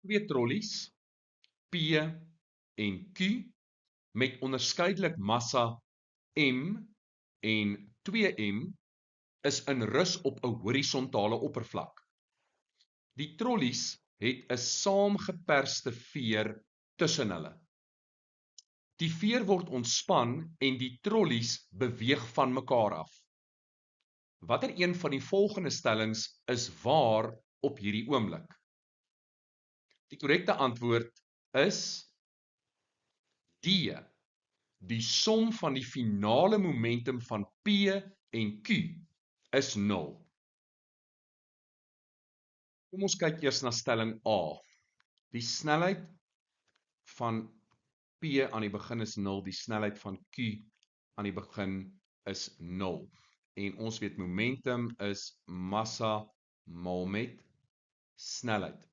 twee trollies, P en Q, met onderskeidelik massa M en 2M, is in rus op 'n horisontale oppervlak. Die trollies het 'n saamgeperste veer tussen hulle. Die veer word ontspan en die trollies beweeg van mekaar af. Watter een van die volgende stellings is waar op hierdie oomblik? Die korrekte antwoord is D. Die som van die finale momentum van P en Q is 0. Kom ons kyk eers na stelling A. Die snelheid van P aan die begin is 0, die snelheid van Q aan die begin is 0. En ons weet momentum is massa maal met snelheid.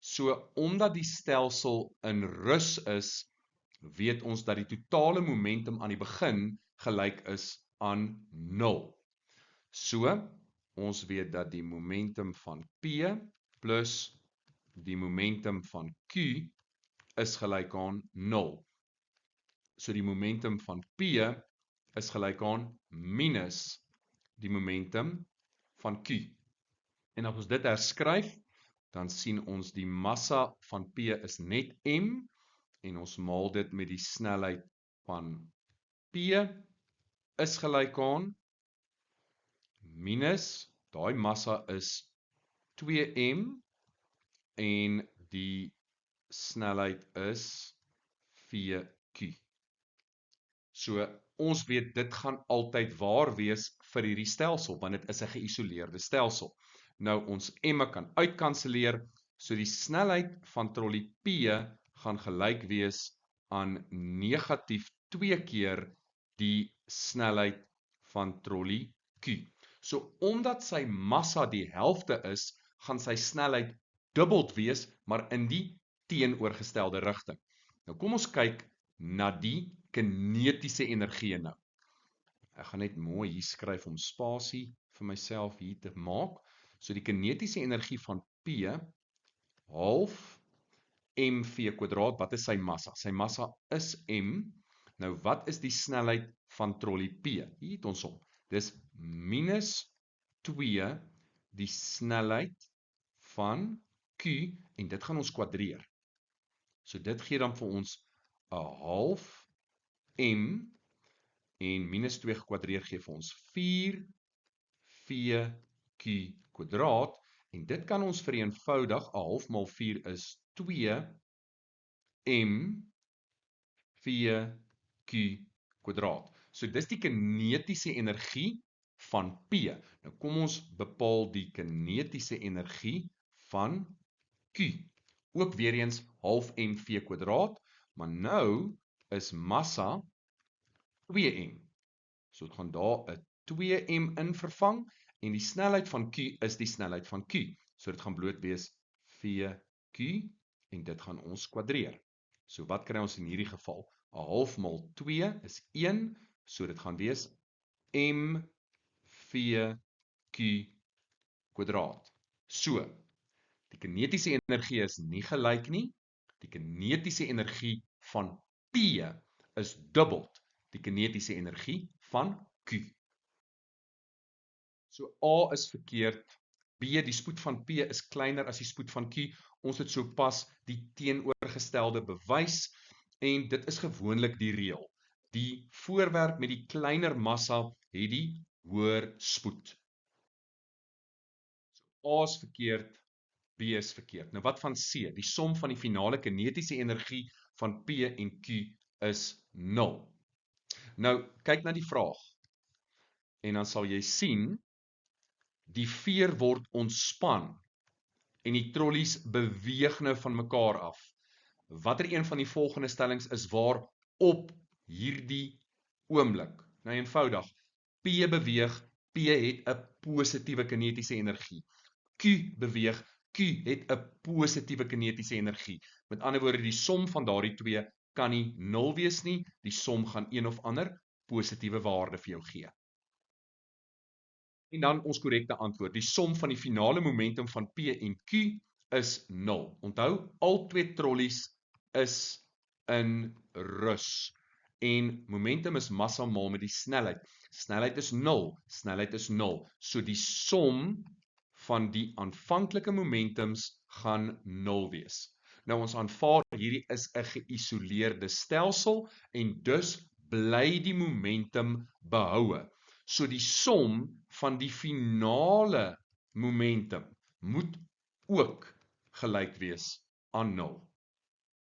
So, omdat die stelsel in rus is, weet ons dat die totale momentum aan die begin gelyk is aan 0. So, ons weet dat die momentum van P plus die momentum van Q is gelyk aan 0. So die momentum van P is gelyk aan minus die momentum van Q. En as ons dit herskryf, dan sien ons die massa van P is net M, en ons maal dit met die snelheid van P is gelyk aan minus, daai massa is 2M, en die snelheid is VQ. So, ons weet dit gaan altyd waar wees vir hierdie stelsel, want dit is 'n geïsoleerde stelsel. Nou, ons m'e kan uitkanselleer, so die snelheid van trolly P gaan gelyk wees aan negatief 2 keer die snelheid van trolly Q. So, omdat sy massa die helfte is, gaan sy snelheid dubbeld wees, maar in die teenoorgestelde rigting. Nou kom ons kyk na die kinetiese energie nou. Ek gaan net mooi hier skryf om spasie vir myself hier te maak. So die kinetiese energie van P half mv kwadraat, wat is sy massa? Sy massa is m. Nou wat is die snelheid van trolly P? Hier het ons hom. Dis minus 2 die snelheid van Q, en dit gaan ons kwadreer. So dit gee dan vir ons 'n half m, en minus 2 gekwadreer gee vir ons 4vq kwadraat, en dit kan ons vereenvoudig, 'n half maal 4 is 2m vq kwadraat. So dis die kinetiese energie van P. Nou kom ons bepaal die kinetiese energie van Q. Ook weer eens half mv kwadraat, maar nou is massa 2m. So dit gaan daar 'n 2m in vervang, en die snelheid van Q is die snelheid van Q. So dit gaan bloot wees VQ, en dit gaan ons kwadreer. So wat kry ons in hierdie geval? 'n half maal 2 is 1, so dit gaan wees mVQ kwadraat. So, die kinetiese energie is nie gelyk nie. Die kinetiese energie van P is dubbeld die kinetiese energie van Q. So A is verkeerd, B, die spoed van P is kleiner as die spoed van Q. Ons het sopas die teenoorgestelde bewys, en dit is gewoonlik die reël. Die voorwerp met die kleiner massa het die hoër spoed. So A is verkeerd, B is verkeerd. Nou wat van C? Die som van die finale kinetiese energie van P en Q is 0. Nou, kyk na die vraag. En dan sal jy sien, die veer word ontspan, en die trollies beweeg nou van mekaar af. Watter een van die volgende stellings is waar op hierdie oomblik? Nou eenvoudig, P beweeg, P het 'n positiewe kinetiese energie. Q beweeg, Q het 'n positiewe kinetiese energie. Met ander woorde, die som van daardie twee kan nie 0 wees nie, die som gaan een of ander positiewe waarde vir jou gee. En dan ons korrekte antwoord, die som van die finale momentum van P en Q is 0. Onthou, al twee trollies is in rus. En momentum is massa maal met die snelheid. Snelheid is 0, snelheid is 0. So die som van die aanvanklike momentums gaan 0 wees. Nou ons aanvaar hierdie is 'n geïsoleerde stelsel en dus bly die momentum behoue. So die som van die finale momentum moet ook gelyk wees aan 0.